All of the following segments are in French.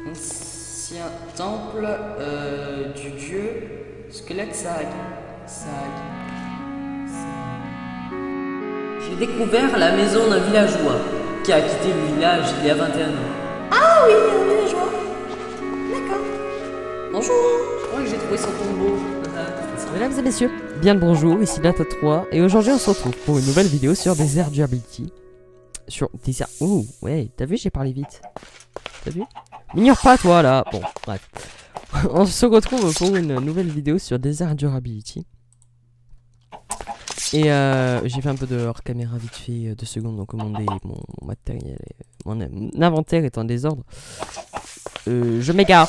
Ancien temple du dieu squelette Sag. J'ai découvert la maison d'un villageois qui a quitté le village il y a 21 ans. Ah oui, un villageois. D'accord. Bonjour, je crois que j'ai trouvé son tombeau. Mesdames et messieurs, bien le bonjour, ici Data3 et aujourd'hui on se retrouve pour une nouvelle vidéo sur Desert Durability. Sur Desert... Oh, ouais, t'as vu, j'ai parlé vite. T'as vu? M'ignore pas toi là. Bon, bref. On se retrouve pour une nouvelle vidéo sur Desert Durability. Et j'ai fait un peu de hors caméra vite fait, 2 secondes, donc mon matériel, mon inventaire est en désordre. Je m'égare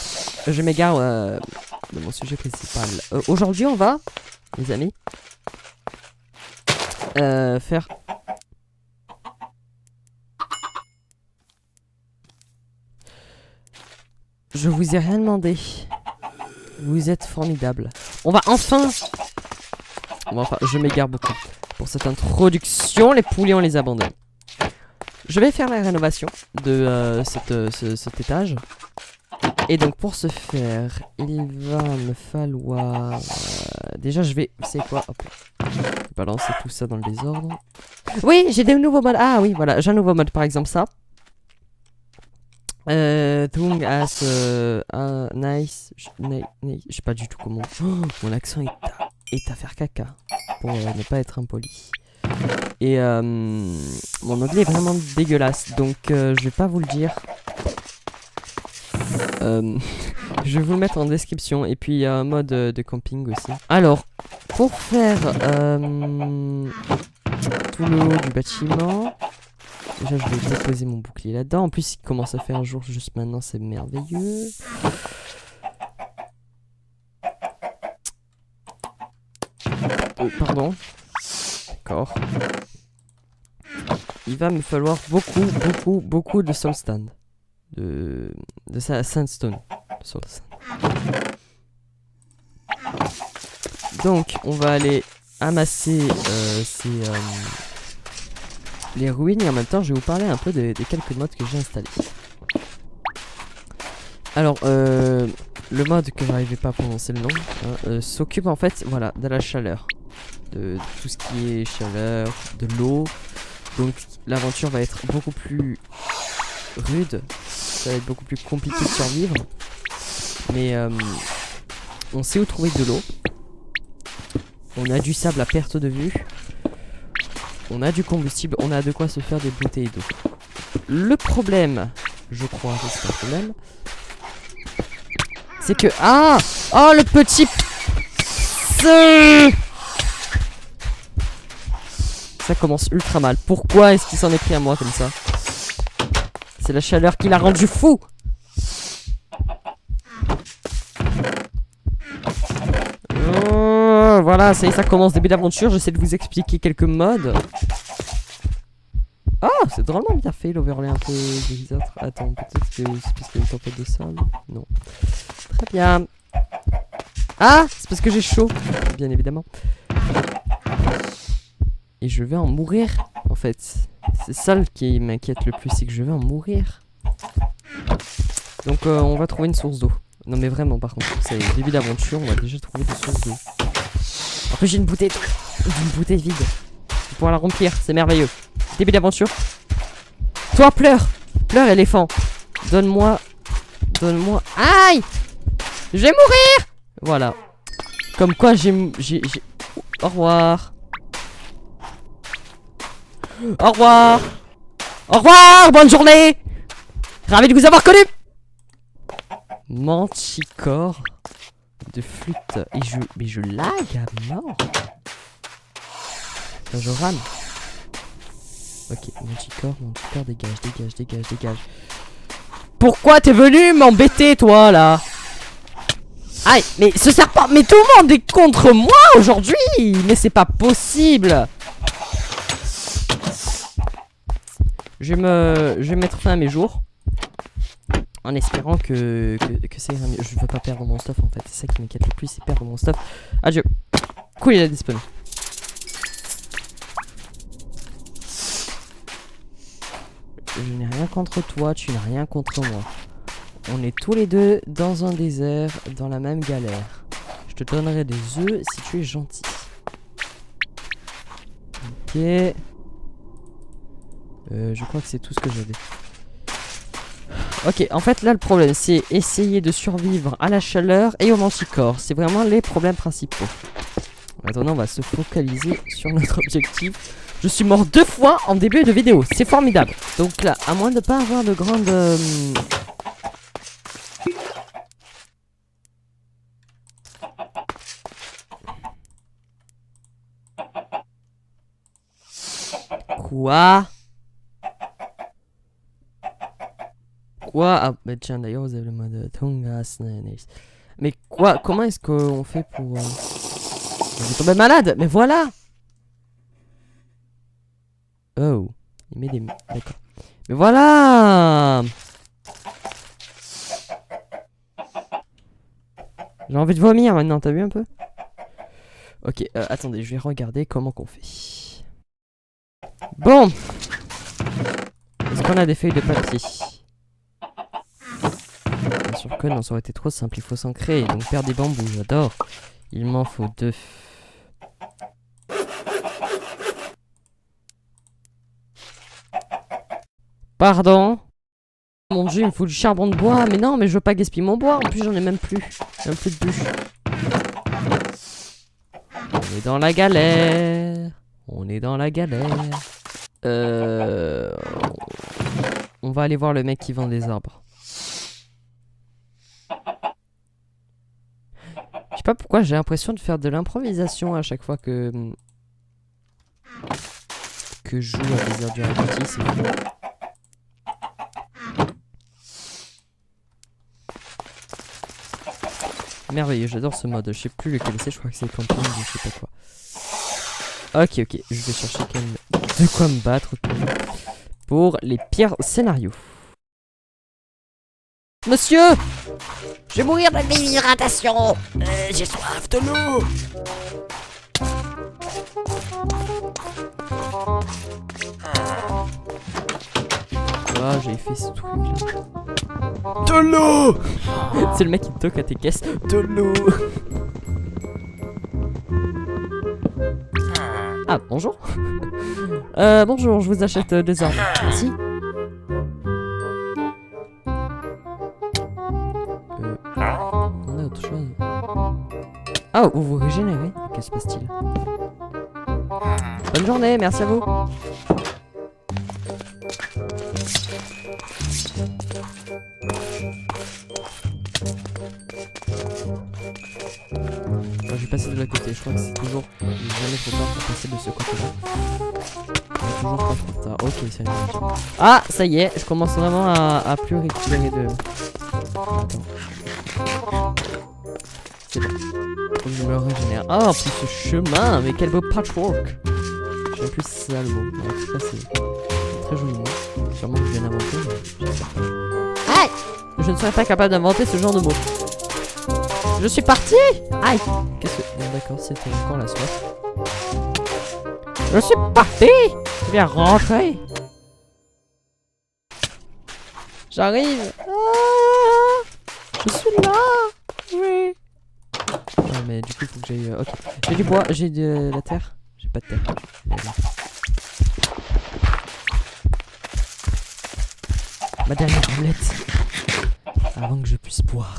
de mon sujet principal. Aujourd'hui on va, les amis, faire... Je vous ai rien demandé. Vous êtes formidables. On va enfin... je m'égare beaucoup. Pour cette introduction, les poulets on les abandonne. Je vais faire la rénovation de cet étage. Et donc pour ce faire, il va me falloir... déjà je vais... C'est quoi? Hop. Balancer tout ça dans le désordre. Oui, j'ai des nouveaux modes. Ah oui, voilà, j'ai un nouveau mode par exemple ça. Tung as nice. Je sais pas du tout comment. Oh, mon accent est à faire caca. Pour ne pas être impoli. Et mon anglais est vraiment dégueulasse. Donc je vais pas vous le dire. Je vais vous le mettre en description. Et puis il y a un mode de camping aussi. Alors, pour faire tout le haut du bâtiment. Déjà je vais déposer mon bouclier là-dedans. En plus il commence à faire jour juste maintenant, c'est merveilleux. Pardon. D'accord. Il va me falloir beaucoup de soulstone. De sandstone. Donc on va aller amasser les ruines et en même temps je vais vous parler un peu des quelques modes que j'ai installés. Alors le mode que j'arrivais pas à prononcer le nom s'occupe en fait voilà de la chaleur, de tout ce qui est chaleur, de l'eau. Donc l'aventure va être beaucoup plus rude, ça va être beaucoup plus compliqué de survivre. Mais on sait où trouver de l'eau. On a du sable à perte de vue. On a du combustible, on a de quoi se faire des bouteilles d'eau. Le problème, je crois, c'est un problème. C'est que... Ah! Oh, le petit... Ça commence ultra mal. Pourquoi est-ce qu'il s'en est pris à moi comme ça? C'est la chaleur qui l'a rendu fou! Voilà, ça y est, ça commence, début d'aventure. J'essaie de vous expliquer quelques modes. Ah, c'est drôlement bien fait l'overlay un peu grisâtre. Attends, peut-être que c'est parce qu'il y a une tempête de sable. Non. Très bien. Ah, c'est parce que j'ai chaud, bien évidemment. Et je vais en mourir, en fait. C'est ça qui m'inquiète le plus, c'est que je vais en mourir. Donc on va trouver une source d'eau. Non mais vraiment, par contre, c'est le début d'aventure, on va déjà trouver des sources d'eau. En plus j'ai une bouteille vide. Je vais pouvoir la remplir, c'est merveilleux. Début d'aventure. Toi, pleure. Pleure, éléphant. Donne-moi. Aïe! Je vais mourir! Voilà. Comme quoi j'ai... Au revoir. Au revoir. Au revoir, bonne journée. Ravi de vous avoir connu. Manticore de flûte. Mais je lag à mort. Enfin, je rame. Ok, Manticore, dégage. Pourquoi t'es venu m'embêter, toi, là? Aïe, mais ce serpent, mais tout le monde est contre moi aujourd'hui. Mais c'est pas possible. Je vais mettre fin à mes jours. En espérant que ça ira mieux. Je veux pas perdre mon stuff en fait. C'est ça qui m'inquiète le plus, c'est perdre mon stuff. Adieu. Cool, il a disponible. Je n'ai rien contre toi, tu n'as rien contre moi. on est tous les deux dans un désert, dans la même galère. Je te donnerai des œufs si tu es gentil. Ok. Je crois que c'est tout ce que j'avais. Ok, en fait là le problème c'est essayer de survivre à la chaleur et au manticore. C'est vraiment les problèmes principaux. Maintenant on va se focaliser sur notre objectif. Je suis mort 2 fois en début de vidéo, c'est formidable. Donc là, à moins de pas avoir de grandes... Quoi? Quoi? Ah bah tiens d'ailleurs vous avez le mode Tongas. Mais quoi? Comment est-ce qu'on fait pour... Je vais tomber malade. Mais voilà. Oh. Il met des... D'accord. Mais voilà. J'ai envie de vomir maintenant, t'as vu un peu? Ok, attendez, je vais regarder comment qu'on fait. Bon. Est-ce qu'on a des feuilles de papier? Bien sûr que non, ça aurait été trop simple, il faut s'en créer. Donc faire des bambous, j'adore. Il m'en faut 2. Pardon? Mon dieu, il me faut du charbon de bois. Mais non, mais je veux pas gaspiller mon bois. En plus, j'en ai même plus. J'ai même plus de bûches. On est dans la galère. On est dans la galère. On va aller voir le mec qui vend des arbres. Je sais pas pourquoi j'ai l'impression de faire de l'improvisation à chaque fois que je joue à des heures du ralenti, c'est fou. Merveilleux, j'adore ce mode. Je sais plus lequel c'est, je crois que c'est campagne ou je sais pas quoi. Ok, ok, je vais chercher de quoi me battre pour les pires scénarios. Monsieur! Je vais mourir de déshydratation. J'ai soif de l'eau. Ah, j'ai fait ce truc là. De l'eau! C'est le mec qui toque à tes caisses. De l'eau! Ah, bonjour. Bonjour, je vous achète des arbres. Merci. On a autre chose. Ah, vous vous régénérez? Qu'est-ce qui se passe-t-il? Bonne journée, merci à vous. Je vais passer de l'autre côté, je crois que c'est toujours jamais trop tard pour passer de ce côté-là. Toujours pas trop tard. Ok, ça y est. Ah, ça y est, je commence vraiment à plus récupérer de... Attends. C'est bon. Faut que je me régénère. Ah, en plus ce chemin, mais quel beau patchwork. Je sais plus si c'est ça le mot. En tout cas, c'est très joli mot. Sûrement que je viens d'inventer, mais je sais pas. Aïe! Je ne serais pas capable d'inventer ce genre de mot. Je suis parti! Aïe! Qu'est-ce que... Bon, d'accord, c'était encore la soif. Je suis parti! Je viens rentrer! J'arrive! Ah, je suis là! Oui! Non, mais du coup, il faut que j'aille... Ok. J'ai du bois, j'ai de la terre. J'ai pas de terre. Ma dernière omelette. Avant que je puisse boire.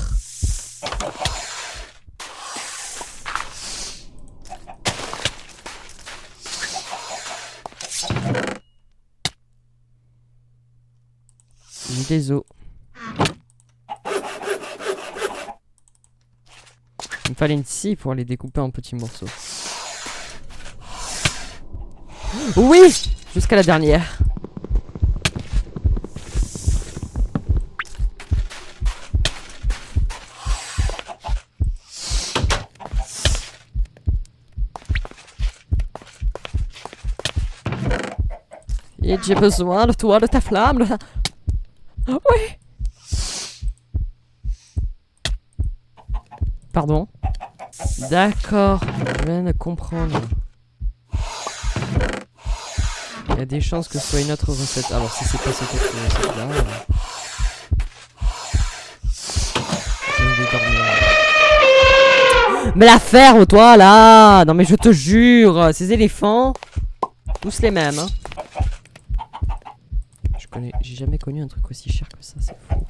J'ai des os. Il me fallait une scie pour les découper en petits morceaux. Oui! Jusqu'à la dernière. Et j'ai besoin de toi, de ta flamme. Oui. Pardon. D'accord, je viens de comprendre. Il y a des chances que ce soit une autre recette. Alors si c'est pas cette autre recette là... je vais dormir. Mais la ferme, toi, là! Non, mais je te jure, ces éléphants, tous les mêmes, hein. J'ai jamais connu un truc aussi cher que ça, c'est fou.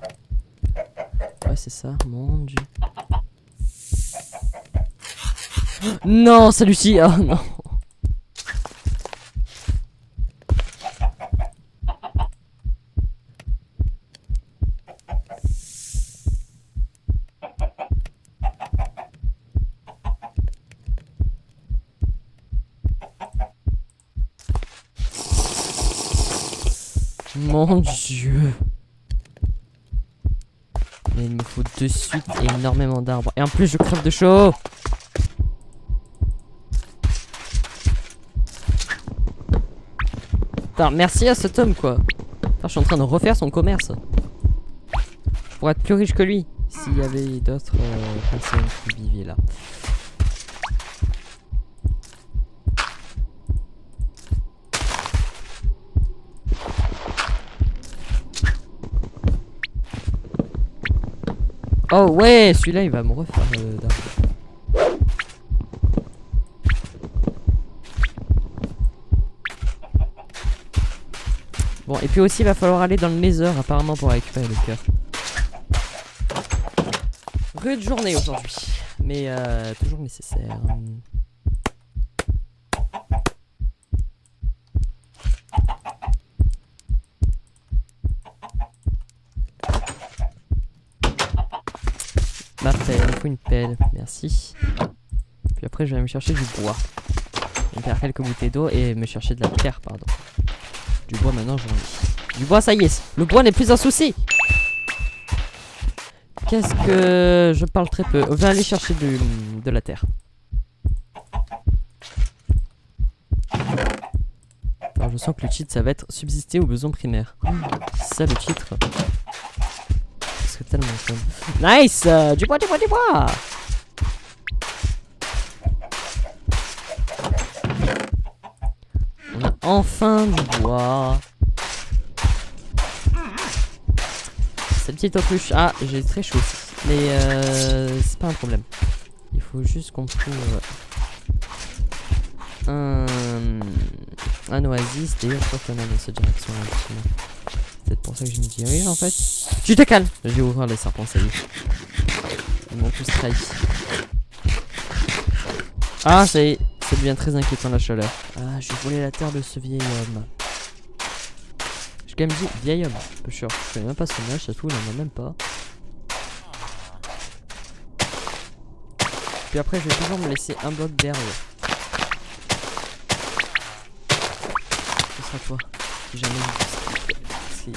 Ouais, c'est ça, mon dieu. Non, c'est Lucie! Oh non! Mon dieu. Mais il me faut de suite énormément d'arbres. Et en plus je crève de chaud. Putain, merci à cet homme quoi. Putain, je suis en train de refaire son commerce. Pour être plus riche que lui. S'il y avait d'autres personnes qui vivaient là. Oh ouais, celui-là il va me refaire d'argent. Bon, et puis aussi il va falloir aller dans le Nether apparemment pour récupérer le cœur. Rude journée aujourd'hui, mais toujours nécessaire. Ma pelle, il me faut une pelle, merci. Puis après je vais me chercher du bois. Je vais faire quelques bouteilles d'eau et me chercher de la pierre, pardon. Du bois maintenant j'en ai. Du bois ça y est, le bois n'est plus un souci. Qu'est-ce que... Je parle très peu. On va aller chercher de la terre. Alors je sens que le titre ça va être subsister aux besoins primaires. C'est ça le titre. Tellement fun. Nice, du bois, du bois, du bois. On a enfin du bois. Cette petite autruche. Ah, j'ai très chaud aussi. Mais c'est pas un problème. Il faut juste qu'on trouve un oasis. D'ailleurs, je crois qu'on a dans cette direction là. C'est peut-être pour ça que je me dirige en fait. Tu te calmes. Je vais ouvrir les serpents, ça y est. Ils m'ont tous trahi. Ah, ça y est. Ça devient très inquiétant la chaleur. Ah, j'ai volé la terre de ce vieil homme. J'ai quand même dit vieil homme. Un peu sûr. Je connais même pas son âge, ça tout, il en a même pas. Puis après, je vais toujours me laisser un bloc derrière. Ce sera toi. Si jamais il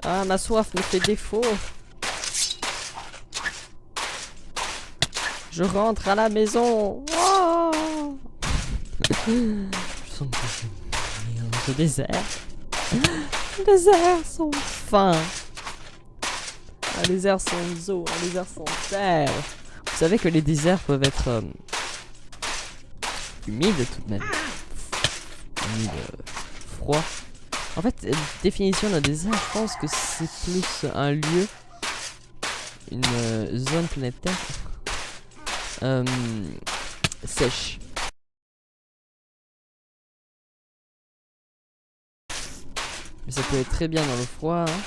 Ah, ma soif me fait défaut. Je rentre à la maison. Oh je sens que je suis dans ce désert. Les déserts sont fins. Les déserts sans eau, les déserts sans terre. Vous savez que les déserts peuvent être humides tout de même. Humides, froid. En fait, définition d'un désert, je pense que c'est plus un lieu, une zone planétaire sèche. Mais ça peut être très bien dans le froid. Hein.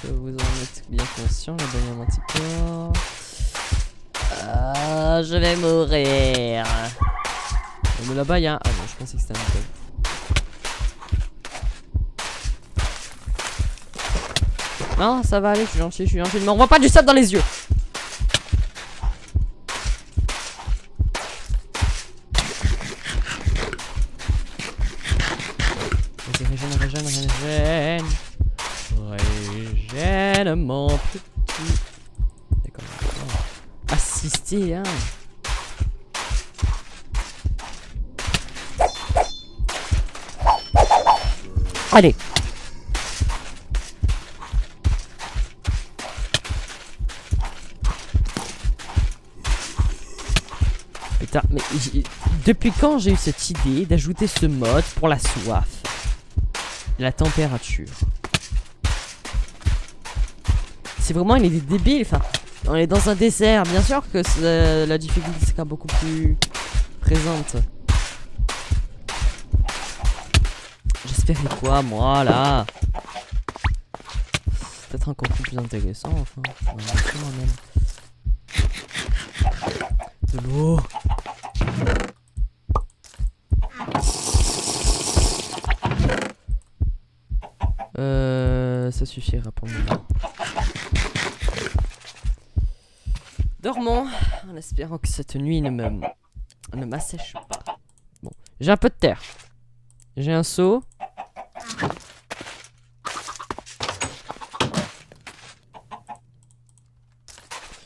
Que vous en êtes bien conscient, la dernière manticore. Ah, je vais mourir. Mais là-bas, il y a un... Ah non, je pensais que c'était un bug. Non, ça va aller, je suis gentil, je suis gentil. Mais on voit pas du sable dans les yeux. Vas-y, régène. Régène mon petit. D'accord. Assister, hein. Allez. Putain, mais depuis quand j'ai eu cette idée d'ajouter ce mode pour la soif? La température. c'est vraiment, il est débile. Enfin, on est dans un désert. Bien sûr que la difficulté sera beaucoup plus présente. J'espérais quoi, moi, là? C'est peut-être encore plus intéressant, enfin. De l'eau. Ça suffira pour le moment. Dormons en espérant que cette nuit ne m'assèche pas. Bon, j'ai un peu de terre. J'ai un seau.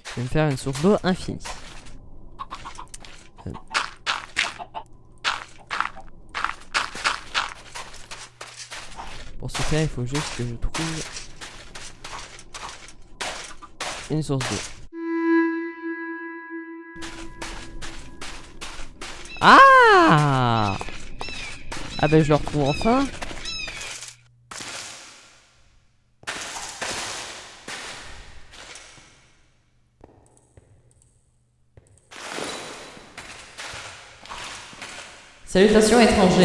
Je vais me faire une source d'eau infinie. Pour ce faire, il faut juste que je trouve une source d'eau. Ah! Ah ben je le retrouve enfin. Salutations étrangers.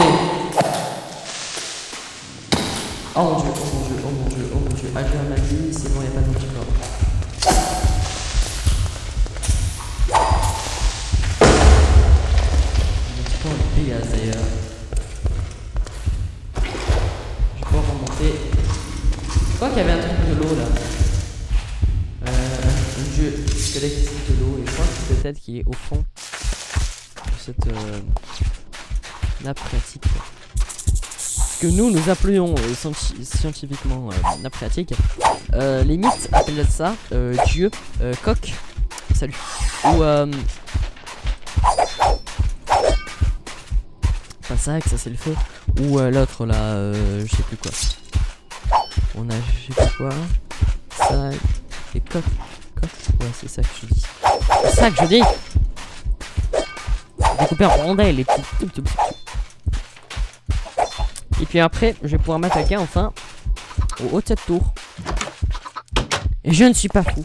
Oh mon dieu, oh mon dieu, oh mon dieu, oh mon dieu. Ah j'ai un avis, c'est bon, y'a pas d'anticorps. Dégâts d'ailleurs. Je peux remonter. Je crois qu'il y avait un truc de l'eau là. Un jeu squelette de l'eau. Et je crois que c'est peut-être qu'il est au fond de cette nappe phréatique. Ce que nous appelions scientifiquement nappe phréatique. Les mythes appellent ça Dieu, coq. Salut. Ou pas ça, que ça c'est le feu. Ou l'autre là, je sais plus quoi. On a je sais plus quoi. Ça et coq. Ouais, c'est ça que je dis. C'est ça que je dis. Découper en rondelles les petits. Et puis après, je vais pouvoir m'attaquer enfin au haut de cette tour. Et je ne suis pas fou.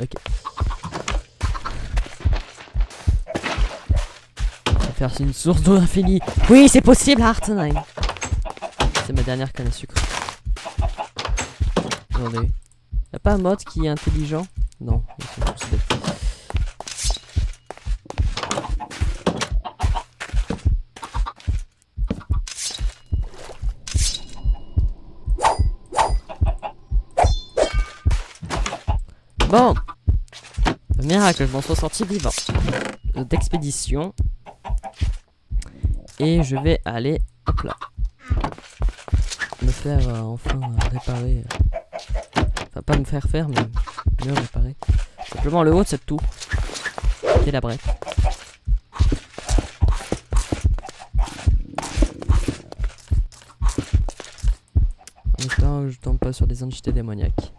Ok. Faire une source d'eau infinie. Oui, c'est possible à Artenheim. C'est ma dernière canne à sucre. Attendez. Y'a pas un mode qui est intelligent? Non, ils sont tous bêtes. Bon. Miracle, je m'en suis sorti vivant. D'expédition. Et je vais aller, hop là, me faire enfin réparer. Enfin, pas me faire faire, mais mieux réparer. Simplement le haut de cette tour. Et la brèche. En espérant que je tombe pas sur des entités démoniaques.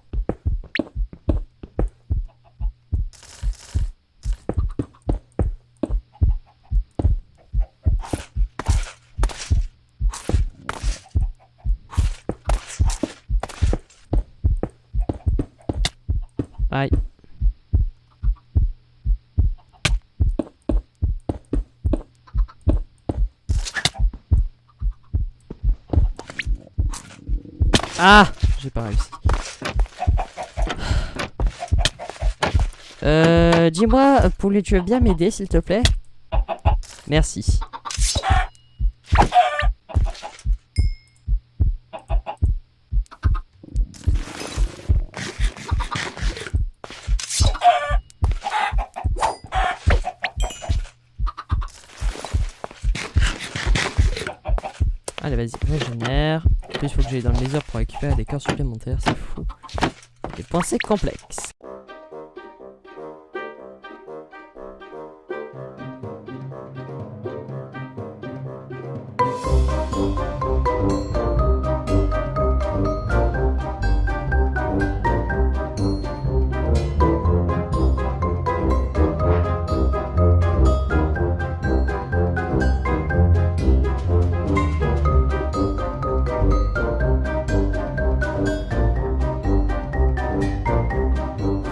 Aïe. Ah, j'ai pas réussi. Dis-moi, Poulet, tu veux bien m'aider, s'il te plaît? Merci. Allez, vas-y, régénère. En plus, il faut que j'aille dans le laser pour récupérer des cœurs supplémentaires, c'est fou. Des pensées complexes.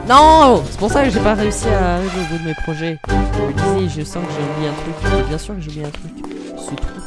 Non! C'est pour ça que j'ai pas réussi à arriver au bout de mes projets. Je me disais, je sens que j'ai oublié un truc. Et bien sûr que j'ai oublié un truc. Ce trou.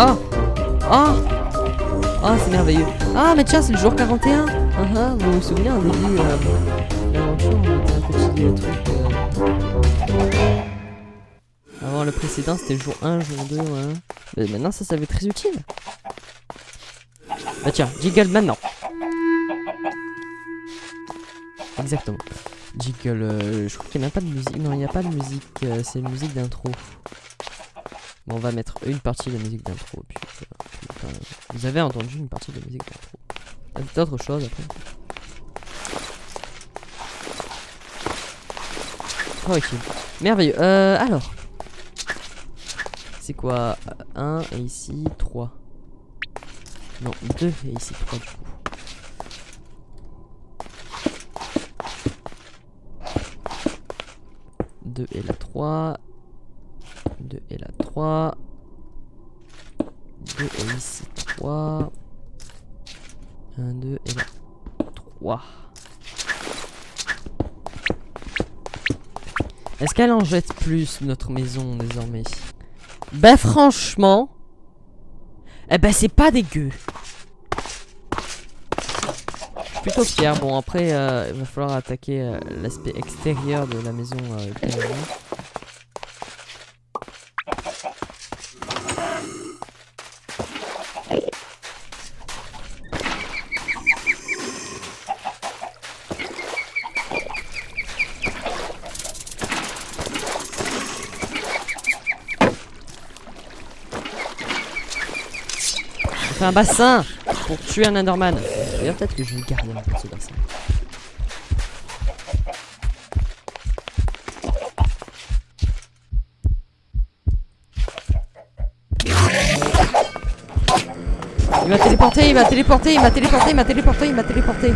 Oh! Oh! Oh, c'est merveilleux. Ah, mais tiens, c'est le jour 41. Vous vous souvenez, au début de l'aventure, on était un petit truc. Avant le précédent, c'était le jour 1, jour 2, ouais. Mais maintenant, ça va être très utile. Bah tiens, jiggle maintenant. Exactement. Jiggle, je crois qu'il n'y a même pas de musique. Non, il n'y a pas de musique, c'est une musique d'intro. Bon, on va mettre une partie de la musique d'intro. Puis, vous avez entendu une partie de la musique d'intro. Il y a d'autres choses après. Ok, merveilleux. Alors, c'est quoi 1 et ici 3. Non, 2 et ici 3 du coup. Deux et la 3. 2 et la 3. 2 et ici 3. 1, 2 et la 3. Est-ce qu'elle en jette plus notre maison désormais? Bah franchement, eh ben c'est pas dégueu. Je suis plutôt fier. Bon après il va falloir attaquer l'aspect extérieur de la maison carrément. Fait un bassin pour tuer un Enderman. D'ailleurs peut-être que je vais le garder un peu ce bassin. Il m'a téléporté, il m'a téléporté, il m'a téléporté, il m'a téléporté, il m'a téléporté.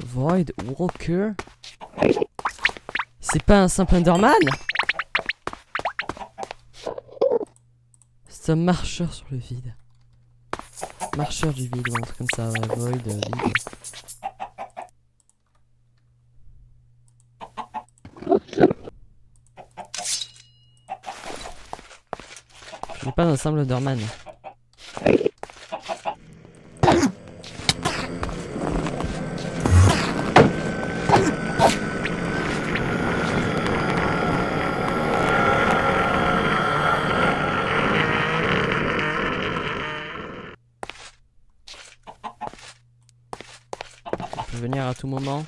Void Walker. C'est pas un simple Enderman? C'est un marcheur sur le vide. Marcheur du vide ou un truc comme ça, ouais, Void, vide. Je n'ai pas un simple Enderman. Venir à tout moment.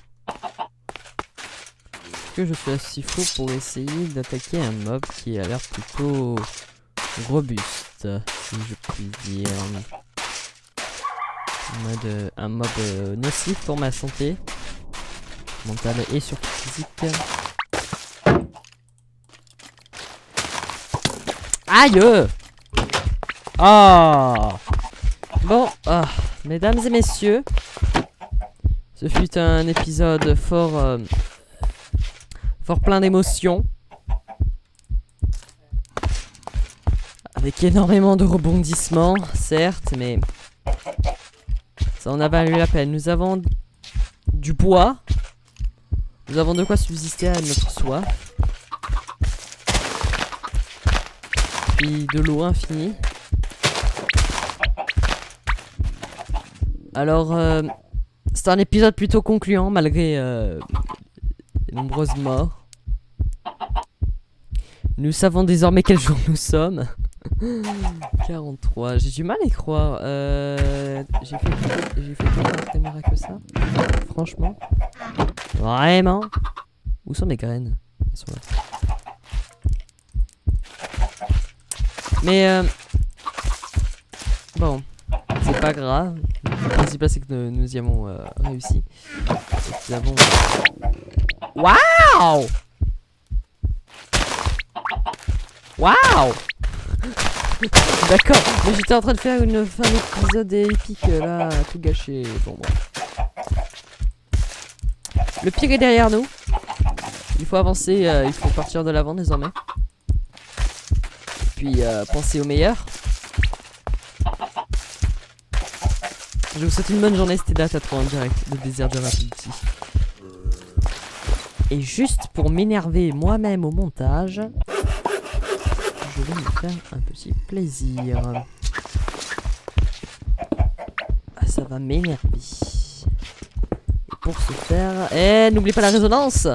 Est-ce que je suis assez faux pour essayer d'attaquer un mob qui a l'air plutôt robuste, si je puis dire. Un mob nocif pour ma santé mentale et surtout physique. Aïe! Ah! Bon, mesdames et messieurs, ce fut un épisode fort plein d'émotions. Avec énormément de rebondissements, certes, mais ça en a valu la peine. Nous avons du bois. Nous avons de quoi subsister à notre soif. Puis de l'eau infinie. Alors, c'est un épisode plutôt concluant malgré les nombreuses morts. Nous savons désormais quel jour nous sommes. 43, j'ai du mal à y croire. J'ai fait plus de caméra que ça. Franchement. Vraiment. Où sont mes graines? Elles sont là. Mais bon, c'est pas grave. Le principal c'est que nous y avons réussi. Nous avons... Waouh! Waouh! D'accord, mais j'étais en train de faire une fin d'épisode épique là, tout gâché. Bon, bon. Le pire est derrière nous. Il faut avancer, il faut partir de l'avant désormais. Puis penser au meilleur. Je vous souhaite une bonne journée, c'était Data3 en direct, le désert de Rapidity. Et juste pour m'énerver moi-même au montage, je vais me faire un petit plaisir. Ah, ça va m'énerver. Et pour ce faire... n'oubliez pas la résonance!